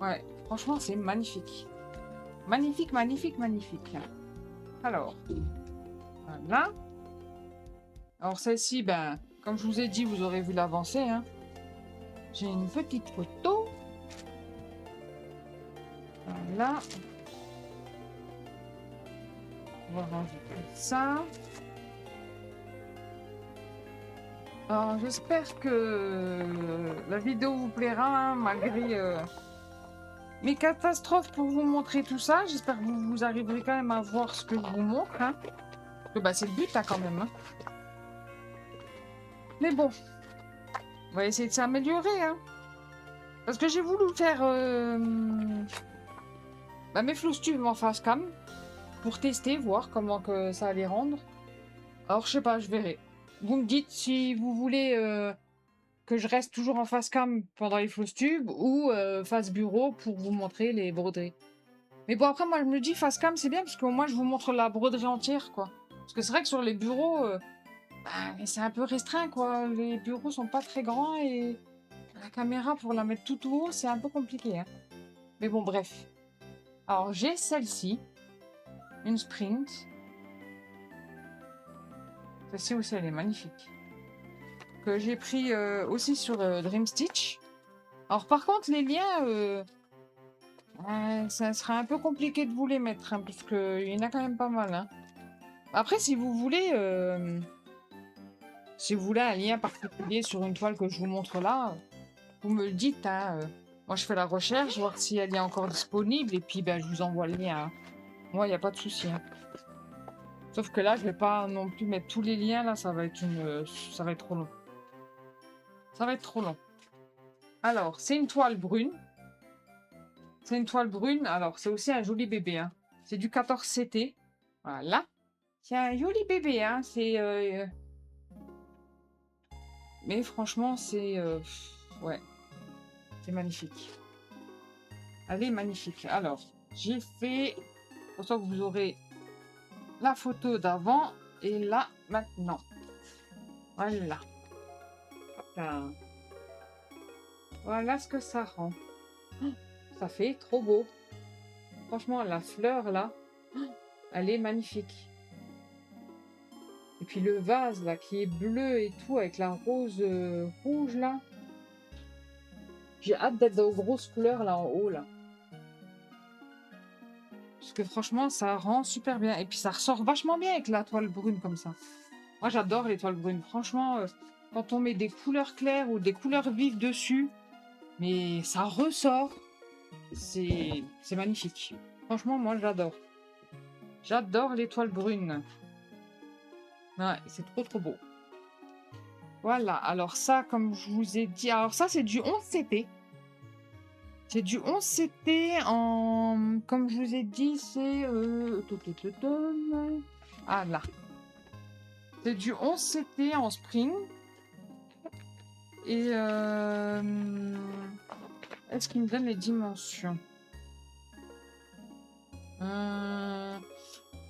ouais, franchement, c'est magnifique. Magnifique, magnifique, magnifique. Alors, voilà. Alors celle-ci, comme je vous ai dit, vous aurez vu l'avancée, hein. J'ai une petite photo. Voilà. On va rajouter ça. Alors j'espère que la vidéo vous plaira, hein, malgré mes catastrophes pour vous montrer tout ça. J'espère que vous arriverez quand même à voir ce que je vous montre, hein. Parce que c'est le but, hein, quand même, hein. Mais bon, on va essayer de s'améliorer, hein. Parce que j'ai voulu faire mes flous tubes en face cam pour tester, voir comment que ça allait rendre. Alors je sais pas, je verrai. Vous me dites si vous voulez que je reste toujours en face cam pendant les flous tubes ou face bureau pour vous montrer les broderies. Mais bon, après moi je me dis face cam c'est bien parce qu'au moins je vous montre la broderie entière, quoi. Parce que c'est vrai que sur les bureaux, c'est un peu restreint, quoi. Les bureaux sont pas très grands et la caméra pour la mettre tout haut, c'est un peu compliqué, hein. Mais bon, bref. Alors j'ai celle-ci, une Sprint. Celle-ci aussi, elle est magnifique. Que j'ai pris aussi sur Dream Stitch. Alors par contre, les liens, ça sera un peu compliqué de vous les mettre, hein, parce qu'il y en a quand même pas mal, hein. Après, si vous voulez un lien particulier sur une toile que je vous montre là, vous me le dites, hein. Moi, je fais la recherche, voir si elle est encore disponible, et puis je vous envoie le lien, hein. Moi, il n'y a pas de souci, hein. Sauf que là, je vais pas non plus mettre tous les liens, là, ça va être trop long. Ça va être trop long. Alors, c'est une toile brune. C'est une toile brune. Alors, c'est aussi un joli bébé, hein. C'est du 14 CT. Voilà. C'est un joli bébé, hein. Mais franchement, ouais. C'est magnifique. Elle est magnifique. Alors, j'ai fait... Pour ça que vous aurez la photo d'avant et là, maintenant. Voilà. Hop. Voilà ce que ça rend. Ça fait trop beau. Franchement, la fleur, là, elle est magnifique. Et puis le vase, là, qui est bleu et tout, avec la rose rouge, là. J'ai hâte d'être aux grosses fleurs, là, en haut, là. Parce que franchement, ça rend super bien. Et puis ça ressort vachement bien avec la toile brune, comme ça. Moi, j'adore les toiles brunes. Franchement, quand on met des couleurs claires ou des couleurs vives dessus, mais ça ressort. C'est magnifique. Franchement, moi, j'adore. J'adore les toiles brunes. Ouais, c'est trop, trop beau. Voilà. Alors ça, comme je vous ai dit... Alors ça, c'est du 11 CT. C'est du 11 CT en... Comme je vous ai dit, c'est... Ah, là. C'est du 11 CT en spring. Et... Est-ce qu'il me donne les dimensions?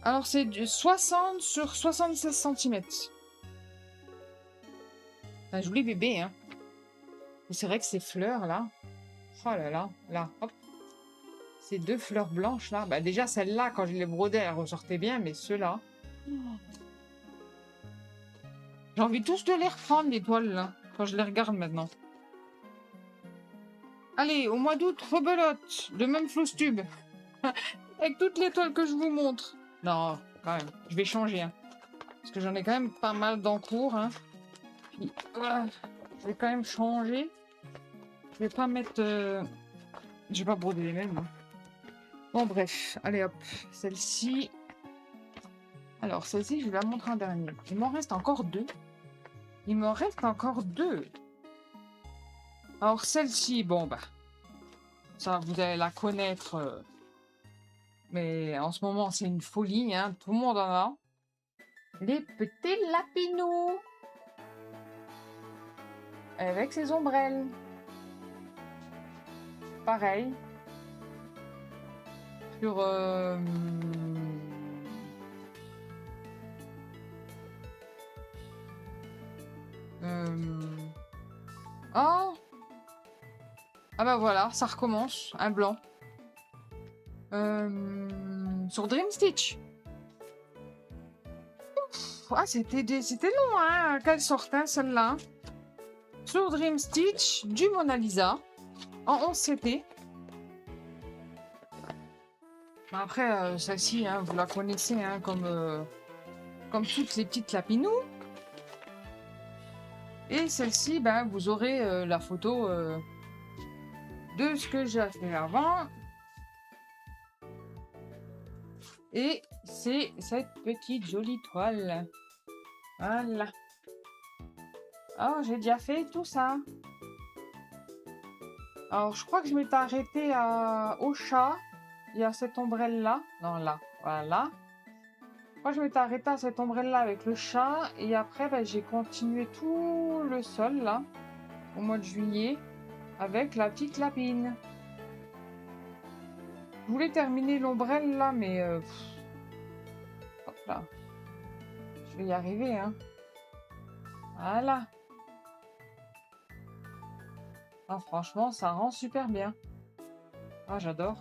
Alors, c'est du 60 sur 76 cm. C'est un joli bébé, hein. Et c'est vrai que ces fleurs, là... Oh là là, là, hop. Ces deux fleurs blanches, là. Déjà, celle-là, quand je les brodais, elle ressortait bien, mais ceux-là... J'ai envie tous de les reprendre, les toiles, là, quand je les regarde maintenant. Allez, au mois d'août, rebelote, le même floss tube. Avec toutes les toiles que je vous montre. Non, quand même, je vais changer, hein. Parce que j'en ai quand même pas mal d'encours, hein. Puis, je vais quand même changer. Je vais pas mettre... Je vais pas broder les mêmes, hein. Bon, bref. Allez, hop. Celle-ci... Alors, celle-ci, je vais la montrer en dernier. Il m'en reste encore deux. Il m'en reste encore deux. Alors, celle-ci, bon, bah... Ça, vous allez la connaître. Mais en ce moment, c'est une folie, hein. Tout le monde en a. Les petits lapinous. Avec ses ombrelles. Pareil. Sur... Oh! Ah bah voilà, ça recommence. Un blanc. Sur Dream Stitch. Ah, c'était long, hein, qu'elle sorte, hein, celle-là. Sur Dream Stitch, du Mona Lisa. En 11 CT. Après, celle-ci, hein, vous la connaissez, hein, comme toutes les petites lapinous. Et celle-ci, ben, vous aurez la photo de ce que j'ai fait avant. Et c'est cette petite jolie toile. Voilà. Oh, j'ai déjà fait tout ça. Alors, je crois que je m'étais arrêtée au chat. Il y a cette ombrelle-là. Non, là. Voilà. Moi, je m'étais arrêtée à cette ombrelle-là avec le chat. Et après, ben, j'ai continué tout le sol, là, au mois de juillet, avec la petite lapine. Je voulais terminer l'ombrelle, là, mais... hop là. Je vais y arriver, hein. Voilà. Ah, franchement, ça rend super bien. Ah, j'adore.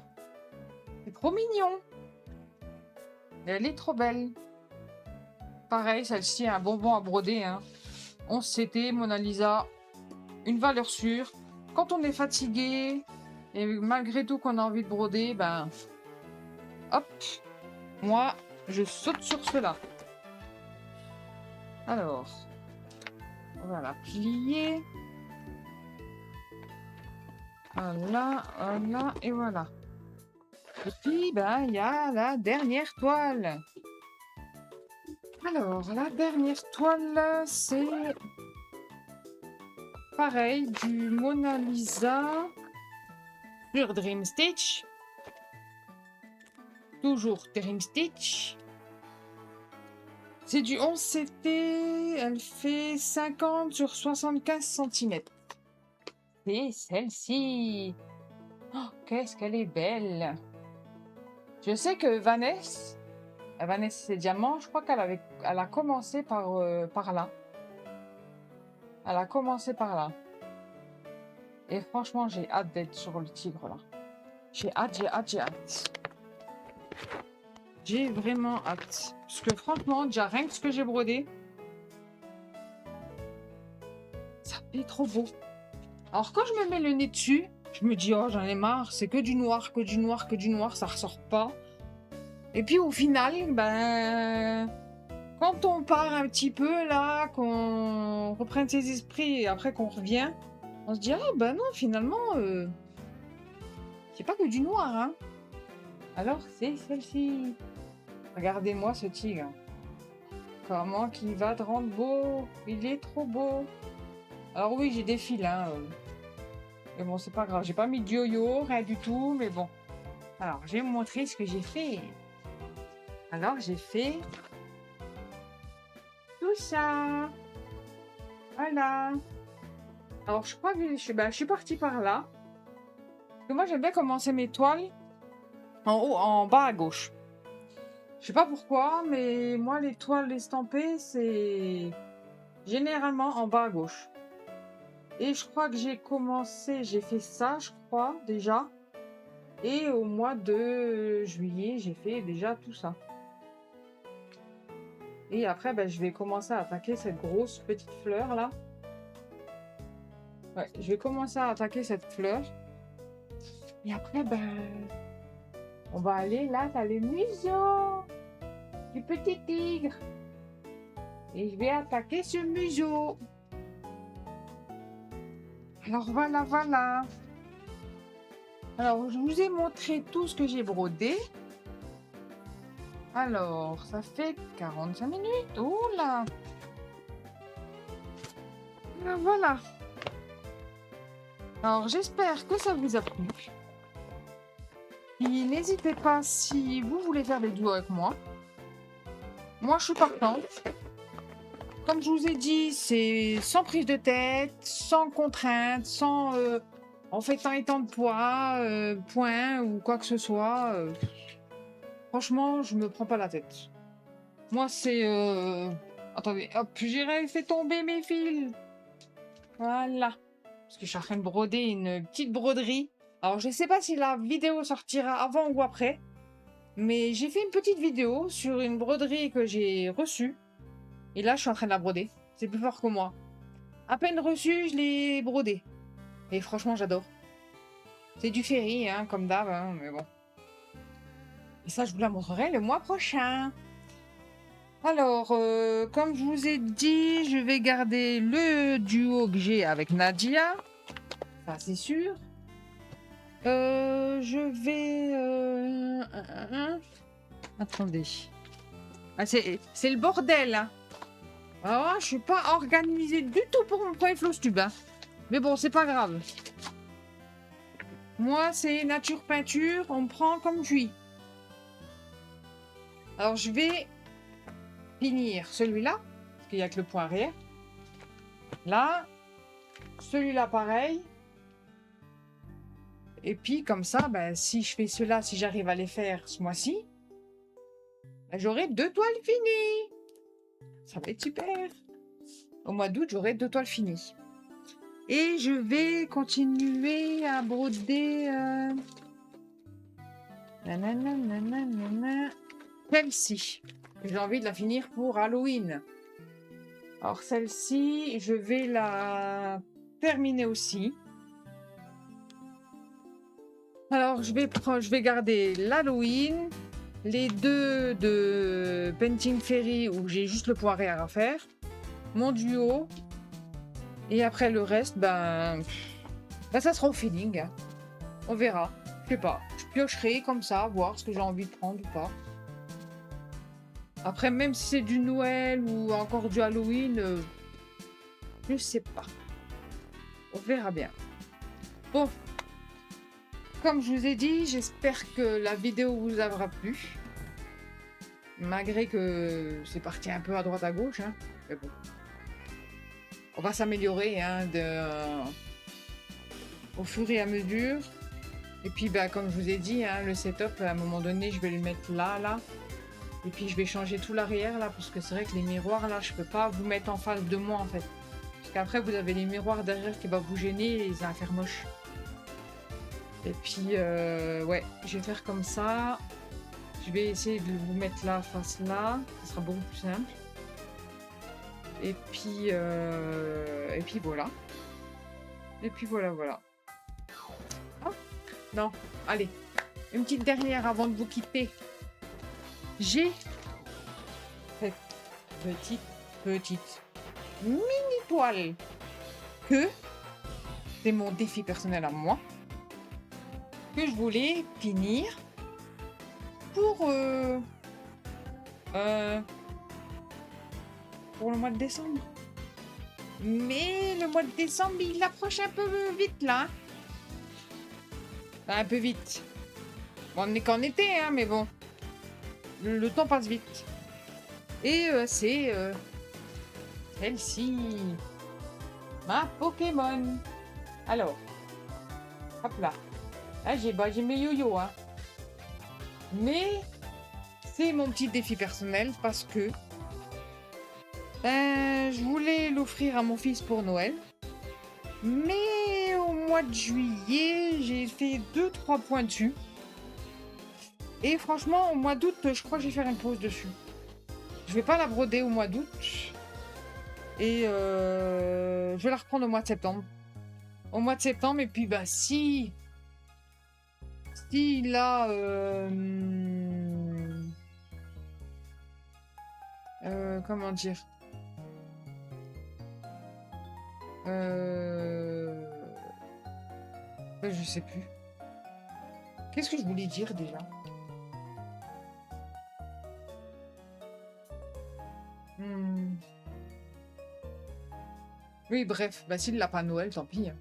C'est trop mignon. Et elle est trop belle. Pareil, celle-ci, un bonbon à broder, hein. 11 CT, Mona Lisa. Une valeur sûre. Quand on est fatigué, et malgré tout qu'on a envie de broder, ben... hop. Moi, je saute sur cela. Alors... on va la plier. Voilà, voilà, et voilà. Et puis, ben, il y a la dernière toile. Alors, la dernière toile, c'est... pareil, du Mona Lisa sur Dream Stitch. Toujours Dream Stitch. C'est du 11 CT. Elle fait 50 sur 75 cm. C'est celle-ci. Oh, qu'est-ce qu'elle est belle. Je sais que Vanessa et Diamant, je crois elle a commencé par là. Elle a commencé par là. Et franchement, j'ai hâte d'être sur le tigre, là. J'ai hâte, j'ai hâte, j'ai hâte. J'ai vraiment hâte. Parce que franchement, déjà rien que ce que j'ai brodé, ça fait trop beau. Alors quand je me mets le nez dessus, je me dis, oh j'en ai marre, c'est que du noir, que du noir, que du noir, ça ressort pas. Et puis au final, ben... quand on part un petit peu là, qu'on reprenne ses esprits et après qu'on revient, on se dit, ah ben non, finalement, c'est pas que du noir, hein. Alors c'est celle-ci. Regardez-moi ce tigre. Comment qu'il va te rendre beau. Il est trop beau. Alors oui, j'ai des fils, hein. Mais bon, c'est pas grave. J'ai pas mis de yo-yo, rien du tout, mais bon. Alors, je vais vous montrer ce que j'ai fait. Alors, j'ai fait... tout ça. Voilà. Alors, je crois que je suis partie par là. Parce que moi, j'aime bien commencer mes toiles en haut, en bas à gauche. Je sais pas pourquoi, mais moi, les toiles estampées, c'est généralement en bas à gauche. Et je crois que j'ai fait ça, je crois, déjà. Et au mois de juillet, j'ai fait déjà tout ça. Et après, ben, je vais commencer à attaquer cette grosse petite fleur là. Ouais, je vais commencer à attaquer cette fleur. Et après, ben, on va aller là, t'as le museau du petit tigre. Et je vais attaquer ce museau. Alors voilà, voilà. Alors, je vous ai montré tout ce que j'ai brodé. Alors, ça fait 45 minutes. Oula! Alors, voilà. Alors, j'espère que ça vous a plu. Et n'hésitez pas si vous voulez faire des duos avec moi. Moi, je suis partante. Comme je vous ai dit, c'est sans prise de tête, sans contrainte, sans en fait tant et tant de poids, points ou quoi que ce soit. Franchement, je me prends pas la tête. Moi, c'est... Attendez, hop, j'ai fait tomber mes fils. Voilà. Parce que je suis en train de broder une petite broderie. Alors, je sais pas si la vidéo sortira avant ou après. Mais j'ai fait une petite vidéo sur une broderie que j'ai reçue. Et là, je suis en train de la broder. C'est plus fort que moi. À peine reçue, je l'ai brodée. Et franchement, j'adore. C'est du ferry, hein, comme d'hab, hein, mais bon. Et ça, je vous la montrerai le mois prochain. Alors, comme je vous ai dit, je vais garder le duo que j'ai avec Nadia. Ça, c'est sûr. Je vais... Attendez. Ah, c'est le bordel, hein. Ah, je suis pas organisée du tout pour mon premier Flowstube, hein. Mais bon, c'est pas grave. Moi, c'est nature peinture, on me prend comme je suis. Alors, je vais finir celui-là, parce qu'il n'y a que le point arrière. Là, celui-là pareil. Et puis, comme ça, ben, si je fais cela, si j'arrive à les faire ce mois-ci, ben, j'aurai 2 toiles finies. Ça va être super. Au mois d'août, j'aurai 2 toiles finies. Et je vais continuer à broder... Celle-ci. J'ai envie de la finir pour Halloween. Alors celle-ci, je vais la terminer aussi. Alors je vais garder l'Halloween, les deux de Painting Fairy où j'ai juste le point arrière à faire, mon duo, et après le reste, ben ça sera au feeling. Hein. On verra. Je sais pas. Je piocherai comme ça, voir ce que j'ai envie de prendre ou pas. Après, même si c'est du Noël ou encore du Halloween, je sais pas. On verra bien. Bon. Comme je vous ai dit, j'espère que la vidéo vous aura plu. Malgré que c'est parti un peu à droite à gauche. Hein. Mais bon. On va s'améliorer hein, au fur et à mesure. Et puis, bah, comme je vous ai dit, hein, le setup, à un moment donné, je vais le mettre là. Et puis, je vais changer tout l'arrière, là. Parce que c'est vrai que les miroirs, là, je peux pas vous mettre en face de moi, en fait. Parce qu'après, vous avez les miroirs derrière qui vont vous gêner et ça va faire moche. Et puis, ouais, je vais faire comme ça. Je vais essayer de vous mettre là, face là. Ça sera beaucoup plus simple. Et puis voilà. Et puis voilà. Ah, non, allez. Une petite dernière avant de vous quitter. J'ai cette petite mini toile que c'est mon défi personnel à moi. Que je voulais finir pour le mois de décembre. Mais le mois de décembre, il approche un peu vite là. Un peu vite. Bon, on n'est qu'en été, hein, mais bon. Le temps passe vite. Et c'est celle-ci. Ma Pokémon. Alors. Hop là. Ah, j'ai mes yo-yo, hein. Mais c'est mon petit défi personnel parce que je voulais l'offrir à mon fils pour Noël. Mais au mois de juillet, j'ai fait 2-3 points dessus. Et franchement, au mois d'août, je crois que je vais faire une pause dessus. Je vais pas la broder au mois d'août. Et je vais la reprendre au mois de septembre. Au mois de septembre, et puis bah si là comment dire, je sais plus. Qu'est-ce que je voulais dire déjà? Oui, bref, bah s'il l'a pas à Noël, tant pis, hein.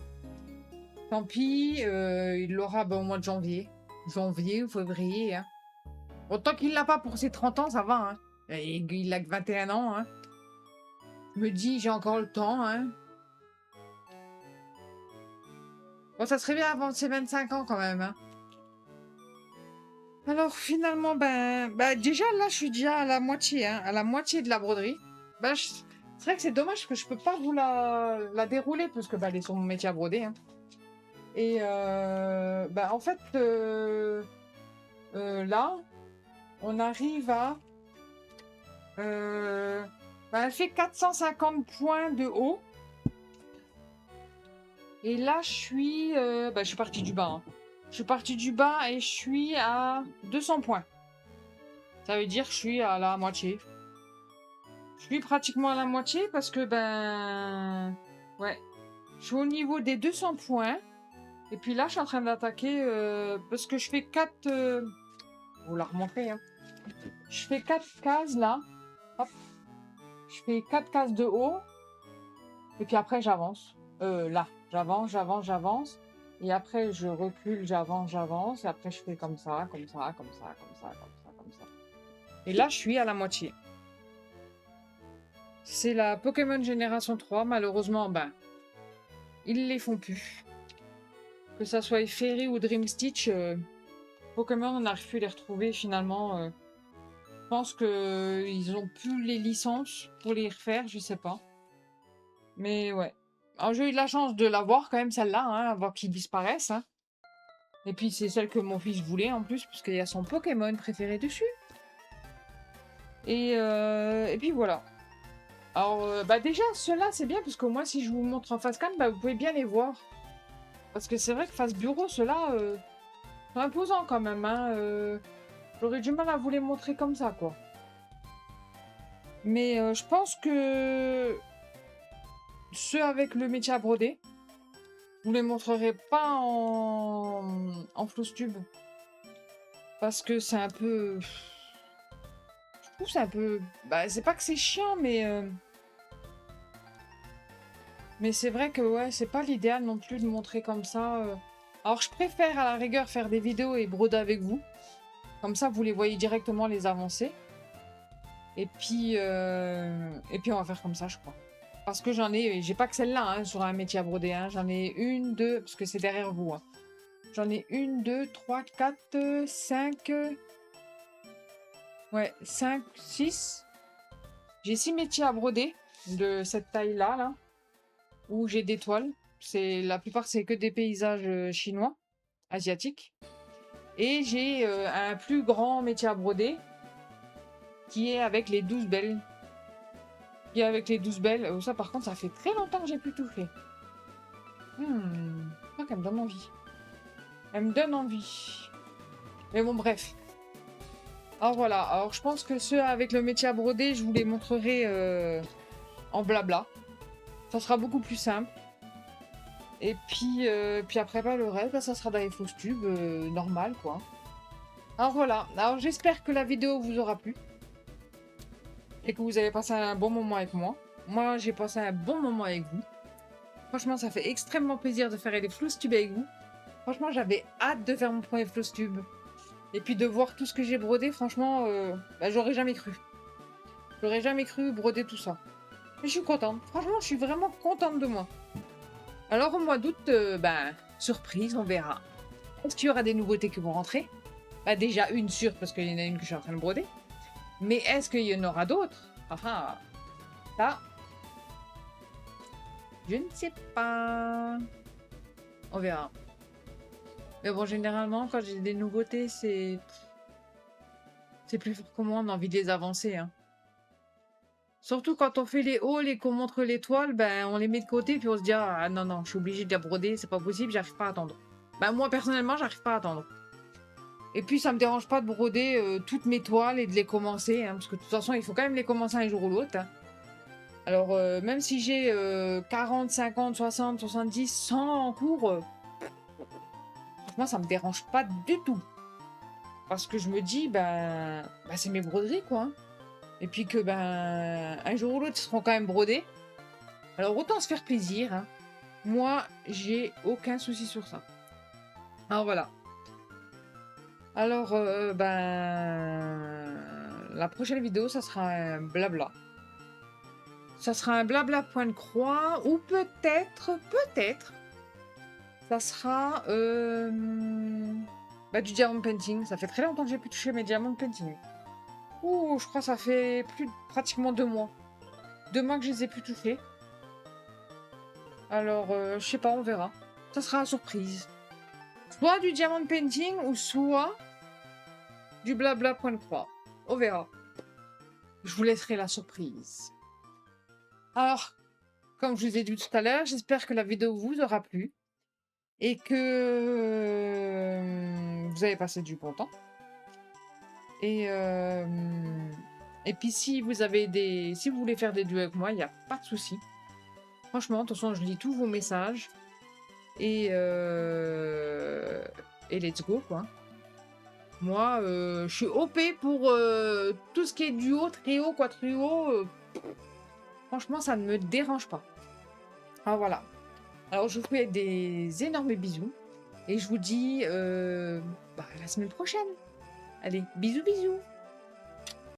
Tant pis, il l'aura bah, au mois de janvier. Janvier ou février, hein. Bon, tant qu'il l'a pas pour ses 30 ans, ça va, hein. Et il a que 21 ans, hein. Je me dis, j'ai encore le temps, hein. Bon, ça serait bien avant ses 25 ans quand même, hein. Alors finalement, bah déjà là, je suis déjà à la moitié, hein, à la moitié de la broderie. Bah, c'est vrai que c'est dommage que je peux pas vous la dérouler parce que bah, elle est sur mon métier à broder, hein. Et bah en fait, là, on arrive à, bah, elle fait 450 points de haut. Et là, bah, je suis partie du bas, hein. Je suis partie du bas et je suis à 200 points. Ça veut dire que je suis à la moitié. Je suis pratiquement à la moitié parce que, ben... Ouais. Je suis au niveau des 200 points. Et puis là, je suis en train d'attaquer parce que je fais 4... Vous la remontrer, hein. Je fais 4 cases, là. Hop. Je fais 4 cases de haut. Et puis après, j'avance. Là. J'avance. Et après, je recule, j'avance. Et après, je fais comme ça. Et là, je suis à la moitié. C'est la Pokémon Génération 3. Malheureusement, ben, ils les font plus. Que ça soit Fairy ou Dream Stitch, Pokémon, on n'arrive plus à les retrouver finalement. Je pense qu'ils ont plus les licences pour les refaire, je sais pas. Mais ouais. Alors j'ai eu de la chance de l'avoir quand même, celle-là, hein, avant qu'ils disparaissent. Hein. Et puis c'est celle que mon fils voulait en plus, parce qu'il y a son Pokémon préféré dessus. Et puis voilà. Alors bah déjà, ceux-là c'est bien, parce qu'au moins si je vous montre en face cam, bah, vous pouvez bien les voir. Parce que c'est vrai que face bureau, ceux-là, c'est imposant quand même. Hein, j'aurais du mal à vous les montrer comme ça, quoi. Mais je pense que ceux avec le métier à broder, je vous les montrerai pas en floss tube. Parce que c'est un peu... Je trouve c'est un peu... Bah, c'est pas que c'est chiant, mais c'est vrai que ouais, c'est pas l'idéal non plus de montrer comme ça. Alors je préfère à la rigueur faire des vidéos et broder avec vous. Comme ça, vous les voyez directement les avancées. Et puis on va faire comme ça, je crois. Parce que j'ai pas que celle-là hein, sur un métier à broder. Hein. J'en ai une, deux, parce que c'est derrière vous. Hein. J'en ai une, deux, trois, quatre, cinq. Ouais, 5, 6. J'ai 6 métiers à broder de cette taille-là, là, où j'ai des toiles. La plupart, c'est que des paysages chinois, asiatiques. Et j'ai un plus grand métier à broder qui est avec les 12 belles. Ça, par contre, ça fait très longtemps que j'ai plus touché. Je crois qu'elle me donne envie. Elle me donne envie. Mais bon, bref. Alors voilà. Alors, je pense que ceux avec le métier à broder, je vous les montrerai en blabla. Ça sera beaucoup plus simple. Et puis après, bah, le reste, bah, ça sera dans les fausses tubes, normal, quoi. Alors voilà. Alors, j'espère que la vidéo vous aura plu. Et que vous avez passé un bon moment avec moi. Moi, j'ai passé un bon moment avec vous. Franchement, ça fait extrêmement plaisir de faire des floss tubes avec vous. Franchement, j'avais hâte de faire mon premier floss tube. Et puis de voir tout ce que j'ai brodé, franchement, bah, j'aurais jamais cru. J'aurais jamais cru broder tout ça. Mais je suis contente. Franchement, je suis vraiment contente de moi. Alors au mois d'août, bah, surprise, on verra. Est-ce qu'il y aura des nouveautés qui vont rentrer? Bah déjà une sûre, parce qu'il y en a une que je suis en train de broder. Mais est-ce qu'il y en aura d'autres? Enfin, ça, je ne sais pas. On verra. Mais bon, généralement, quand j'ai des nouveautés, c'est plus fort que moi, on a envie de les avancer. Hein. Surtout quand on fait les hauls et qu'on montre les toiles, ben, on les met de côté, puis on se dit: «Ah non, non, je suis obligée de la broder, c'est pas possible, j'arrive pas à attendre». Ben, moi, personnellement, j'arrive pas à attendre. Et puis, ça me dérange pas de broder, toutes mes toiles et de les commencer, hein, parce que de toute façon, il faut quand même les commencer un jour ou l'autre, hein. Alors, même si j'ai, 40, 50, 60, 70, 100 en cours, franchement, ça me dérange pas du tout. Parce que je me dis: «Ben, c'est mes broderies, quoi, hein». Et puis que, ben, un jour ou l'autre, ils seront quand même brodés. Alors autant se faire plaisir, hein. Moi, j'ai aucun souci sur ça. Alors voilà. Alors, la prochaine vidéo, ça sera un blabla. Ça sera un blabla point de croix ou peut-être, ça sera, du diamond painting. Ça fait très longtemps que j'ai plus touché mes diamond painting. Ouh, je crois que ça fait pratiquement 2 mois. 2 mois que je les ai plus touchés. Alors, je sais pas, on verra. Ça sera la surprise. Soit du diamond painting ou soit du blabla point de croix. On verra. Je vous laisserai la surprise. Alors, comme je vous ai dit tout à l'heure, j'espère que la vidéo vous aura plu et que vous avez passé du bon temps. Et, puis si vous voulez faire des duos avec moi, il n'y a pas de souci. Franchement, de toute façon, je lis tous vos messages et let's go, quoi. Moi, je suis OP pour tout ce qui est duo, trio, quadrio. Franchement, ça ne me dérange pas. Ah voilà. Alors, je vous fais des énormes bisous. Et je vous dis à la semaine prochaine. Allez, bisous, bisous.